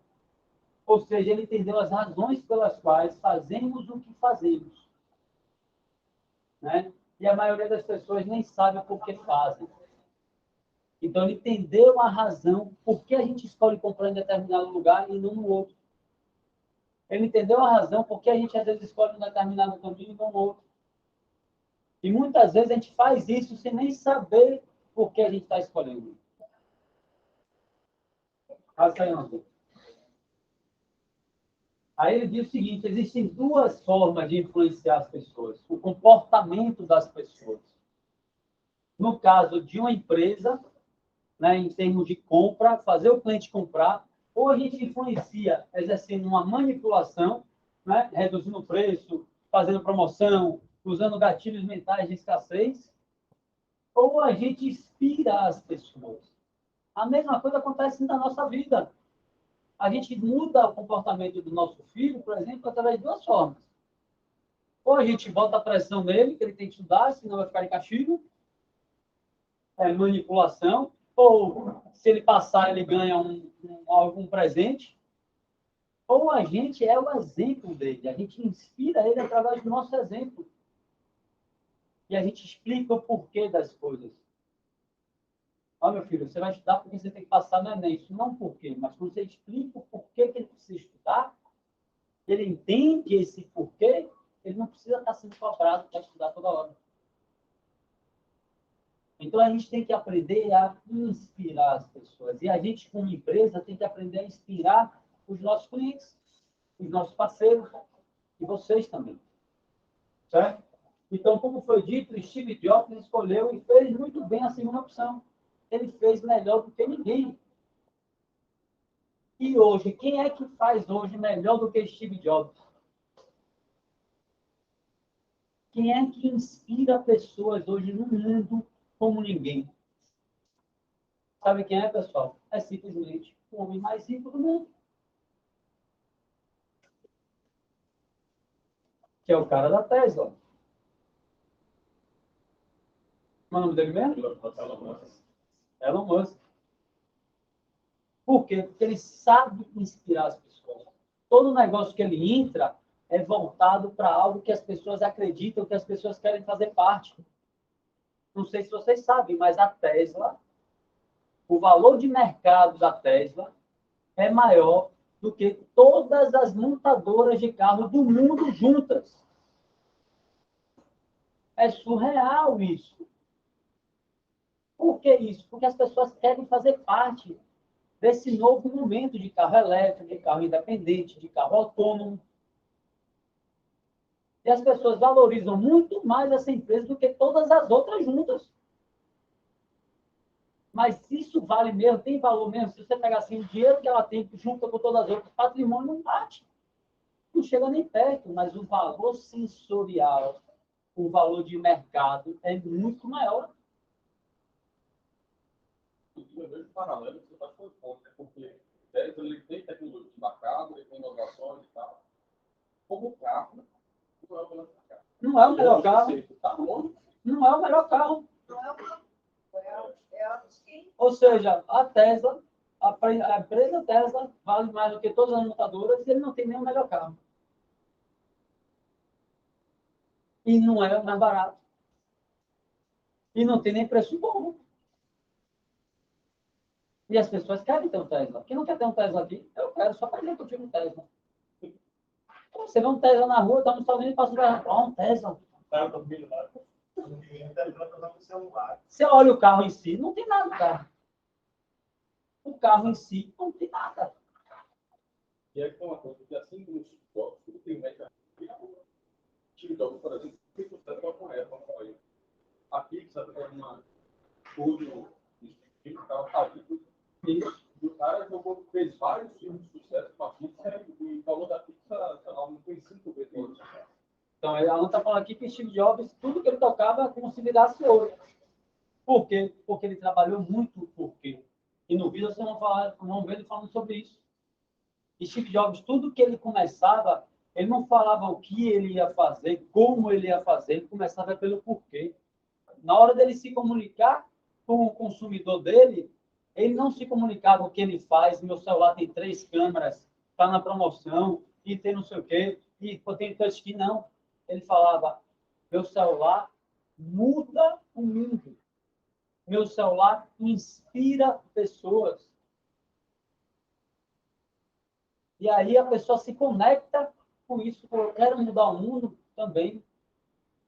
Ou seja, ele entendeu as razões pelas quais fazemos o que fazemos. Né? E a maioria das pessoas nem sabe por que fazem. Então, ele entendeu a razão por que a gente escolhe comprar em determinado lugar e não no outro. Ele entendeu a razão por que a gente, às vezes, escolhe um determinado caminho e não no outro. E muitas vezes a gente faz isso sem nem saber por que a gente está escolhendo. Aí ele diz o seguinte, existem 2 formas de influenciar as pessoas. O comportamento das pessoas. No caso de uma empresa, né, em termos de compra, fazer o cliente comprar, Ou a gente influencia exercendo uma manipulação, né? Reduzindo o preço, fazendo promoção, usando gatilhos mentais de escassez, ou a gente inspira as pessoas. A mesma coisa acontece na nossa vida. A gente muda o comportamento do nosso filho, por exemplo, através de duas formas. Ou a gente bota a pressão nele, que ele tem que estudar, senão vai ficar em castigo. É manipulação. Ou, se ele passar, ele ganha algum presente. Ou a gente é o exemplo dele. A gente inspira ele através do nosso exemplo. E a gente explica o porquê das coisas. Ó, meu filho, você vai estudar porque você tem que passar no Enem. Isso não porquê, mas quando você explica o porquê que ele precisa estudar, ele entende esse porquê, ele não precisa estar sendo cobrado para estudar toda hora. Então, a gente tem que aprender a inspirar as pessoas. E a gente, como empresa, tem que aprender a inspirar os nossos clientes, os nossos parceiros e vocês também. Certo? Então, como foi dito, Steve Jobs escolheu e fez muito bem a segunda opção. Ele fez melhor do que ninguém. E hoje, quem é que faz hoje melhor do que Steve Jobs? Quem é que inspira pessoas hoje no mundo como ninguém? Sabe quem é, pessoal? É simplesmente o homem mais rico do mundo. Que é o cara da Tesla. Qual é o nome dele mesmo? Elon Musk. Por quê? Porque ele sabe inspirar as pessoas. Todo negócio que ele entra é voltado para algo que as pessoas acreditam, que as pessoas querem fazer parte. Não sei se vocês sabem, mas a Tesla, o valor de mercado da Tesla é maior do que todas as montadoras de carro do mundo juntas. É surreal isso. Por que isso? Porque as pessoas querem fazer parte desse novo momento de carro elétrico, de carro independente, de carro autônomo. E as pessoas valorizam muito mais essa empresa do que todas as outras juntas. Mas isso vale mesmo, tem valor mesmo. Se você pegar assim, o dinheiro que ela tem junto com todas as outras, patrimônio não bate. Não chega nem perto, mas o valor sensorial, o valor de mercado é muito maior. Eu vejo paralelo que você está com ponto, né? Porque ele tem tecnologia de mercado, ele tem inovações e tal. Como carro, não é o melhor carro. Não é o melhor carro. Tá longe. Não é o melhor carro. Não é uma. É a sim. Ou seja, a Tesla, a empresa Tesla vale mais do que todas as montadoras e ele não tem nem o melhor carro. E não é mais barato. E não tem nem preço bom. E as pessoas querem ter um Tesla. Quem não quer ter um Tesla aqui? Eu quero, só para dizer que eu tive um Tesla. Você vê um Tesla na rua, está no restaurante e passa o carro. Ó, um Tesla. Você olha o carro em si, não tem nada no carro. O carro em si não tem nada. E aí tem uma coisa, que assim como os jogos, tudo tem meta. Time de jogos, por exemplo, tem que estar com a Apple, com ele. A Pixar tem uma estúdio, que estava aqui. E o cara jogou, fez vários filmes de sucesso com a Pixar e falou da Pixar, não foi 5 vezes. Então, ela não está falando aqui que Steve Jobs, tudo que ele tocava, como se virasse ouro. Por quê? Porque ele trabalhou muito o porquê. E no vídeo vocês vão ver ele falando sobre isso. E Steve Jobs, tudo que ele começava, ele não falava o que ele ia fazer, como ele ia fazer, ele começava pelo porquê. Na hora dele se comunicar com o consumidor dele, ele não se comunicava o que ele faz, meu celular tem 3 câmeras, está na promoção, e tem não sei o quê, e tem touchscreen, não. Ele falava, meu celular muda o mundo. Meu celular inspira pessoas. E aí a pessoa se conecta com isso. Eu quero mudar o mundo também.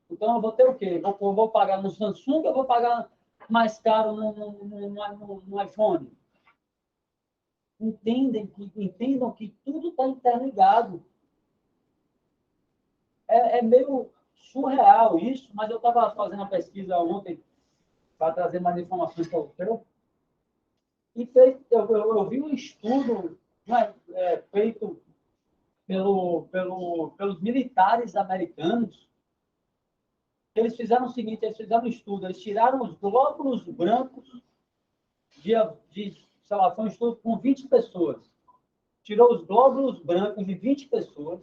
Então eu vou ter o quê? Eu vou pagar no Samsung, eu vou pagar mais caro no iPhone. Entendam que tudo está interligado. É meio surreal isso, mas eu estava fazendo uma pesquisa ontem para trazer mais informações para o seu. E eu vi um estudo feito pelos militares americanos. Eles fizeram o seguinte, eles fizeram um estudo, eles tiraram os glóbulos brancos sei lá, foi um estudo com 20 pessoas. Tirou os glóbulos brancos de 20 pessoas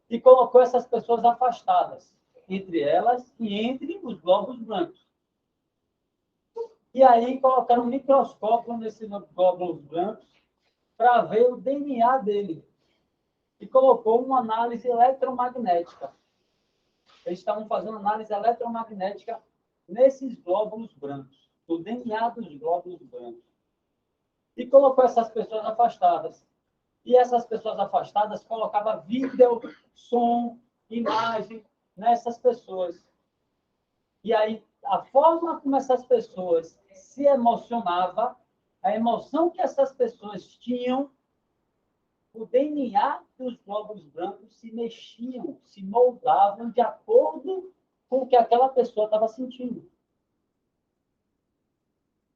e colocou essas pessoas afastadas, entre elas e entre os glóbulos brancos. E aí colocaram um microscópio nesses glóbulos brancos para ver o DNA dele. E colocou uma análise eletromagnética. Eles estavam fazendo análise eletromagnética nesses glóbulos brancos, do DNA dos glóbulos brancos. E colocou essas pessoas afastadas. E essas pessoas afastadas colocavam vídeo, som, imagem nessas pessoas. E aí, a forma como essas pessoas se emocionavam, a emoção que essas pessoas tinham, o DNA dos glóbulos brancos se mexiam, se moldavam de acordo com o que aquela pessoa estava sentindo.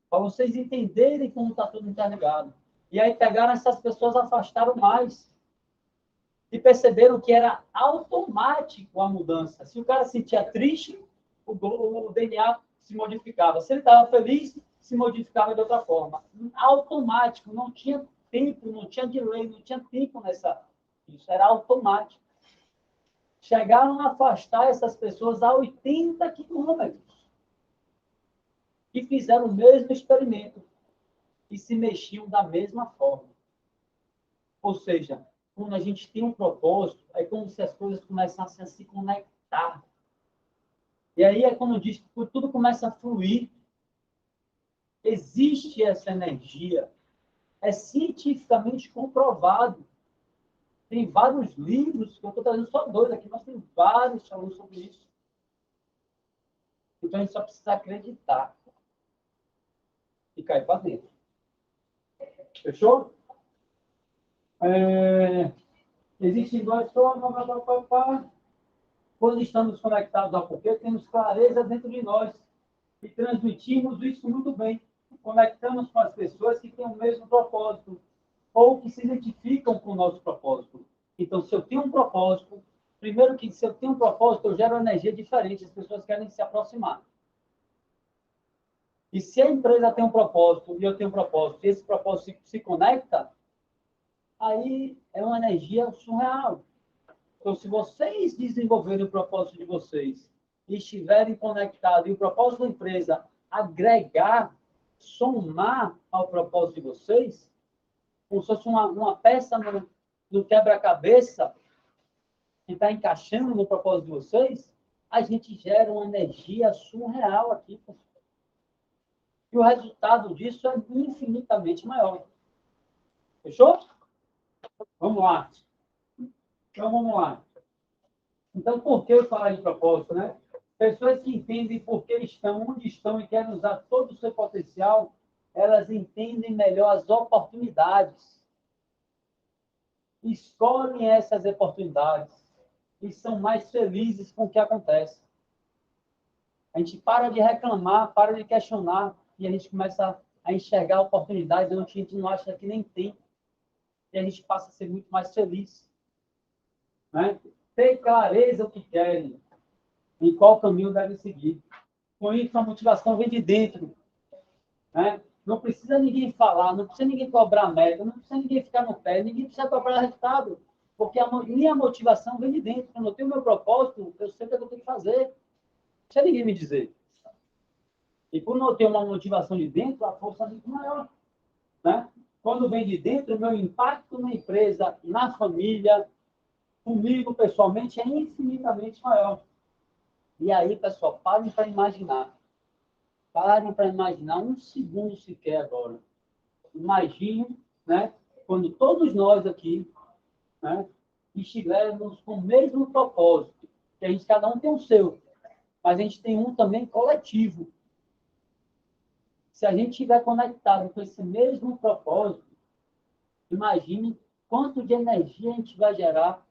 Para vocês entenderem como está tudo interligado. E aí pegaram essas pessoas, afastaram mais. E perceberam que era automático a mudança. Se o cara se sentia triste, o DNA se modificava. Se ele estava feliz, se modificava de outra forma. Automático, não tinha tempo, não tinha delay, não tinha tempo nessa. Isso era automático. Chegaram a afastar essas pessoas a 80 quilômetros. E fizeram o mesmo experimento. E se mexiam da mesma forma. Ou seja, quando a gente tem um propósito, é como se as coisas começassem a se conectar. E aí é quando diz que tudo começa a fluir. Existe essa energia. É cientificamente comprovado. Tem vários livros, que eu estou trazendo só 2 aqui, mas tem vários falando sobre isso. Então a gente só precisa acreditar. E cair para dentro. Fechou? Existem 2 formas. Quando estamos conectados ao porquê, temos clareza dentro de nós e transmitimos isso muito bem. Conectamos com as pessoas que têm o mesmo propósito ou que se identificam com o nosso propósito. Então, se eu tenho um propósito, primeiro que se eu tenho um propósito, eu gero energia diferente, as pessoas querem se aproximar. E se a empresa tem um propósito e eu tenho um propósito, e esse propósito se conecta, aí é uma energia surreal. Então, se vocês desenvolverem o propósito de vocês e estiverem conectados, e o propósito da empresa agregar, somar ao propósito de vocês, como se fosse uma peça no quebra-cabeça que está encaixando no propósito de vocês, a gente gera uma energia surreal aqui. E o resultado disso é infinitamente maior. Fechou? Vamos lá. Então, vamos lá. Então, por que eu falar de propósito, né? Pessoas que entendem por que estão, onde estão e querem usar todo o seu potencial, elas entendem melhor as oportunidades. Escolhem essas oportunidades e são mais felizes com o que acontece. A gente para de reclamar, para de questionar e a gente começa a enxergar oportunidades onde a gente não acha que nem tem. E a gente passa a ser muito mais feliz. Né? Ter clareza o que querem, em qual caminho devem seguir. Com isso, a motivação vem de dentro. Né? Não precisa ninguém falar, não precisa ninguém cobrar meta, não precisa ninguém ficar no pé, ninguém precisa cobrar resultado. Porque a minha motivação vem de dentro. Quando eu tenho o meu propósito, eu sei o que eu tenho que fazer. Não precisa ninguém me dizer. E quando eu tenho uma motivação de dentro, a força é muito maior. Né? Quando vem de dentro, o meu impacto na empresa, na família, comigo pessoalmente, é infinitamente maior. E aí, pessoal, parem para imaginar. Parem para imaginar um segundo sequer agora. Imagine, né, quando todos nós aqui, né, estivermos com o mesmo propósito, que a gente, cada um tem o seu, mas a gente tem um também coletivo. Se a gente estiver conectado com esse mesmo propósito, imagine quanto de energia a gente vai gerar.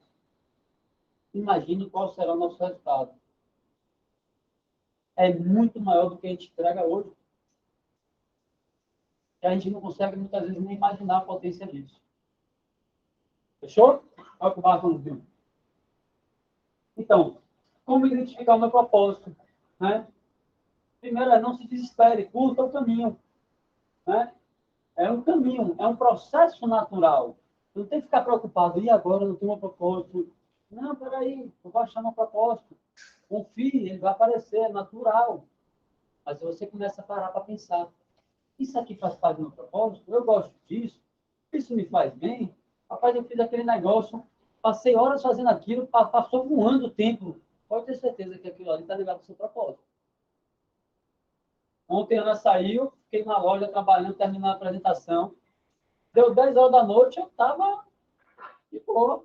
Imagine qual será o nosso resultado. É muito maior do que a gente entrega hoje. que a gente não consegue, muitas vezes, nem imaginar a potência disso. Fechou? Olha o que o Barton viu. Então, como identificar o meu propósito? Né? Primeiro, não se desespere, curta o caminho. Né? É um caminho, é um processo natural. Não tem que ficar preocupado, e agora eu não tenho um propósito? Não, peraí, eu vou achar um propósito. Confie, ele vai aparecer, é natural. Mas você começa a parar para pensar. Isso aqui faz parte do meu propósito? Eu gosto disso? Isso me faz bem? Rapaz, eu fiz aquele negócio, passei horas fazendo aquilo, passou voando o tempo. Pode ter certeza que aquilo ali está ligado ao seu propósito. Ontem a Ana saiu, fiquei na loja trabalhando, terminando a apresentação. Deu 10 horas da noite, eu estava de boa.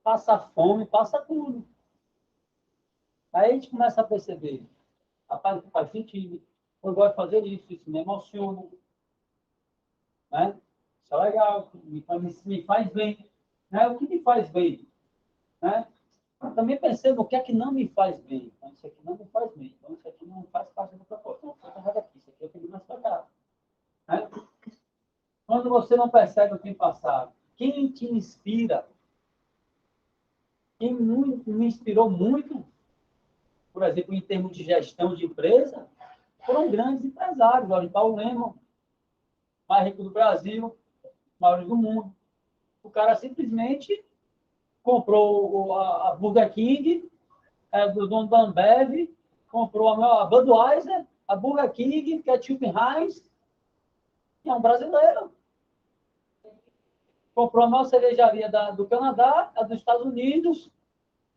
Passa fome, passa tudo. Aí a gente começa a perceber. Rapaz, faz sentido. Eu gosto de fazer isso, isso me emociona. Né? Isso é legal, me faz bem. Né? O que me faz bem? Né? Eu também percebo o que é que não me faz bem. Então, isso aqui não me faz bem. Então, isso aqui não faz parte do propósito. Então, fica errado aqui. Isso aqui eu tenho mais para cá. Né? Quando você não percebe o que passar, quem te inspira? Quem me inspirou muito, por exemplo, em termos de gestão de empresa, foram grandes empresários. O Paulo Lema, mais rico do Brasil, maior do mundo. O cara simplesmente comprou a Burger King, do dono da Ambev, comprou a Budweiser, a Burger King, Ketchup Heinz, e é um brasileiro. Comprou a maior cervejaria do Canadá, a dos Estados Unidos,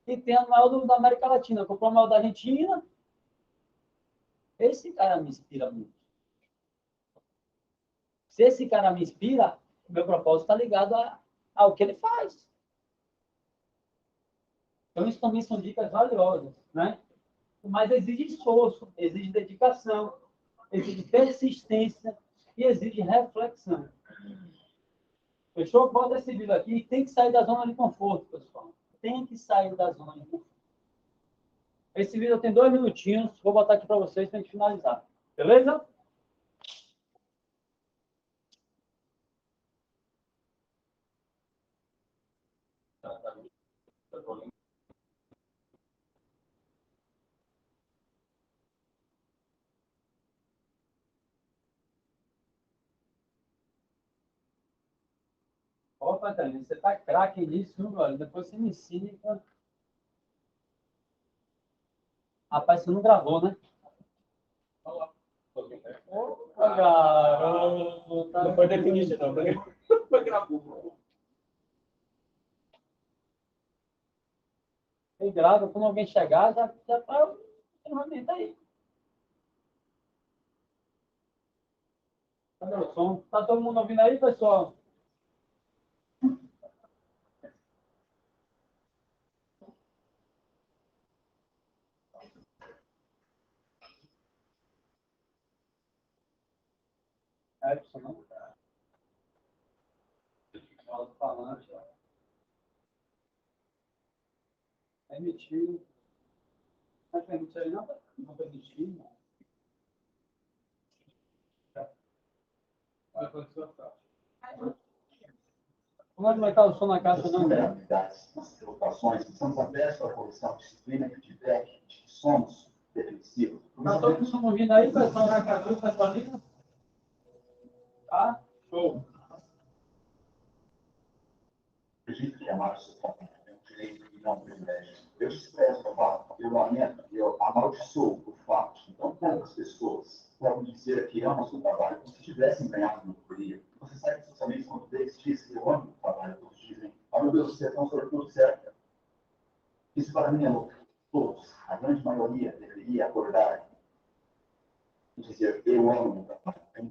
e tem a maior da América Latina. Comprou a maior da Argentina. Esse cara me inspira muito. Se esse cara me inspira, o meu propósito está ligado ao que ele faz. Então, isso também são dicas valiosas, né? Mas exige esforço, exige dedicação, exige persistência e exige reflexão. Fechou? Bota esse vídeo aqui. Tem que sair da zona de conforto, pessoal. Tem que sair da zona de conforto. Esse vídeo tem 2 minutinhos. Vou botar aqui para vocês para a gente finalizar. Beleza? Opa, Tânia, você tá craque nisso, viu, brother? Depois você me ensina. Rapaz, você não gravou, né? Opa, garoto. Não foi definir isso, não. Foi gravou. Você grava, quando alguém chegar, já tá o ferramenta aí. Cadê o som? Tá todo mundo ouvindo aí, pessoal? Edson, não? Falante, ó. Permitiu. Não permitiu aí, não? Não permitiu, não. Como é que vai estar o som na caixa, não? Nossas preocupações, estamos abertos para a correção, disciplina, feedback, de que somos defensivos. Tá todo mundo ouvindo aí, pessoal, na caixa, pessoal ali? Tá? Show. Acredito que amar o seu companheiro é um direito e não um privilégio. Eu expresso a palavra, eu lamento, eu amaldiçoo o fato. Então, poucas pessoas podem dizer que amam o seu trabalho como se tivessem ganhado no loteria. Você sabe que seus amigos, quando eles dizem que eu amo o trabalho, todos dizem, oh meu Deus, você é tão sortudo, certo? Isso para mim é louco. Todos, a grande maioria, deveria acordar e dizer, eu amo o meu trabalho. É um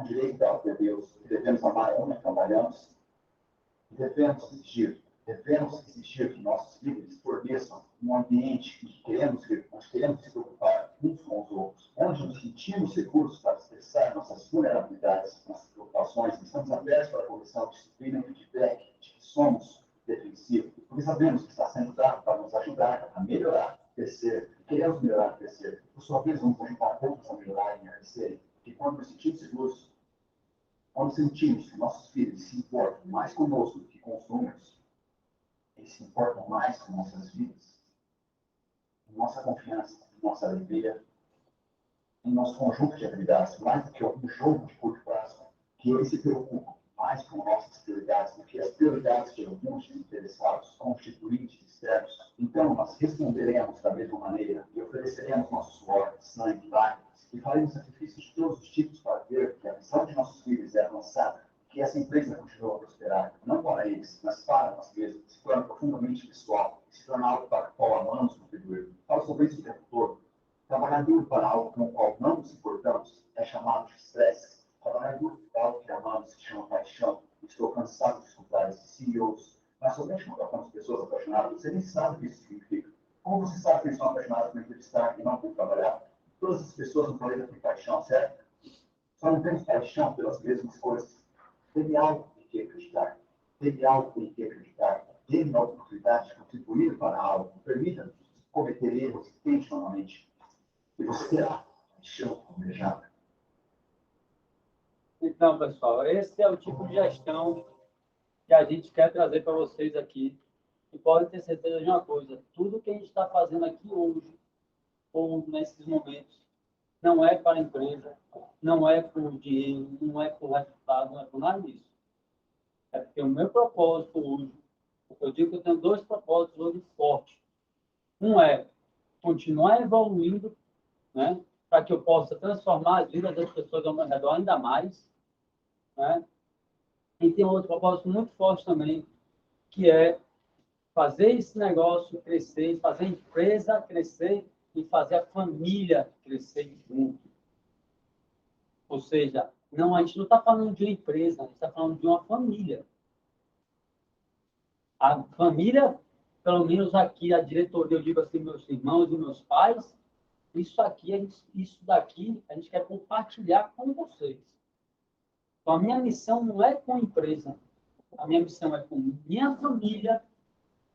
direito dado por Deus, que devemos amar onde trabalhamos. Devemos exigir que nossos líderes forneçam um ambiente em que queremos se preocupar uns com os outros, onde nos sentimos seguros para expressar nossas vulnerabilidades, nossas preocupações, estamos abertos para a correção, disciplina e feedback de que somos defensivos, porque sabemos que está sendo dado para nos ajudar a melhorar, crescer, queremos melhorar, crescer. Por sua vez, vamos ajudar outros a melhorarem e a crescerem. que quando nos sentimos seguros, quando sentimos que nossos filhos se importam mais conosco do que com os números, eles se importam mais com nossas vidas, em nossa confiança, em nossa alegria, em nosso conjunto de habilidades, mais do que um jogo de curto prazo, que eles se preocupam mais com nossas prioridades do que as prioridades de alguns interessados, constituintes externos. Então, nós responderemos da mesma maneira e ofereceremos nosso suor, sangue, lágrimas, e faremos sacrifícios de todos os tipos para ver que a visão de nossos filhos é avançada, que essa empresa continua a prosperar, não para eles, mas para nós mesmos, se torna profundamente pessoal, se torna algo para o qual amamos contribuir. Falo sobre isso o tempo todo. Trabalhar duro para algo com o qual não nos importamos é chamado de estresse. Trabalhar duro para algo que amamos se chama paixão. Estou cansado de escutar esses CEOs, mas somente quando tratamos pessoas apaixonadas, você nem sabe o que isso significa. Como você sabe que eles são apaixonados por entrevistar e não por trabalhar? Todas as pessoas no planeta têm paixão, certo? Só não temos paixão pelas mesmas coisas. Teve algo em que acreditar. Teve algo em que acreditar. Teve a oportunidade de contribuir para algo. Permita-nos cometer erros intencionalmente. E você terá paixão almejada. Então, pessoal, esse é o tipo de gestão que a gente quer trazer para vocês aqui. E podem ter certeza de uma coisa: tudo que a gente está fazendo aqui hoje, ou nesses momentos, não é para a empresa, não é por dinheiro, não é por resultado, não é por nada disso. É porque o meu propósito hoje, eu digo que eu tenho 2 propósitos hoje fortes. Um é continuar evoluindo, né, para que eu possa transformar as vidas das pessoas ao meu redor ainda mais, né? E tem outro propósito muito forte também, que é fazer esse negócio crescer, fazer a empresa crescer e fazer a família crescer junto. Ou seja, não, a gente não está falando de uma empresa, a gente está falando de uma família. A família, pelo menos aqui, a diretoria, eu digo assim, meus irmãos e meus pais, isso daqui a gente quer compartilhar com vocês. Então, a minha missão não é com a empresa, a minha missão é com minha família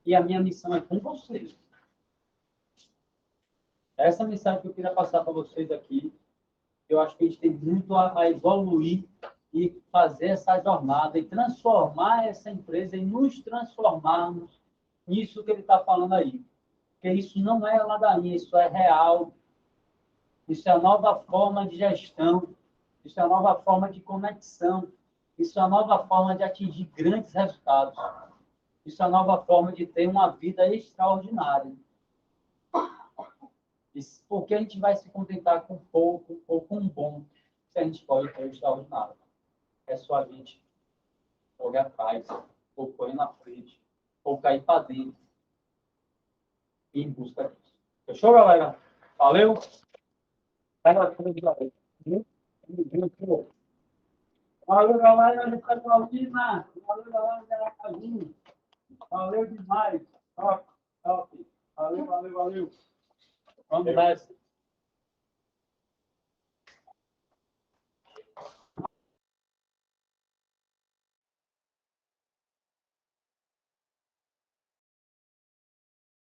e a minha missão é com vocês. Essa mensagem que eu queria passar para vocês aqui, eu acho que a gente tem muito a evoluir e fazer essa jornada e transformar essa empresa e nos transformarmos nisso que ele está falando aí. Porque isso não é ladainha, isso é real. Isso é a nova forma de gestão. Isso é a nova forma de conexão. Isso é a nova forma de atingir grandes resultados. Isso é a nova forma de ter uma vida extraordinária. Porque a gente vai se contentar com pouco ou com bom, se a gente pode ter o extraordinário. É só a gente correr atrás, ou correr na frente, ou cair para dentro e ir em busca disso. Fechou, galera? Valeu? Valeu, galera de Petrolina. Valeu, galera de Aracaju. Valeu demais. Top, top. Valeu. Vamos nessa.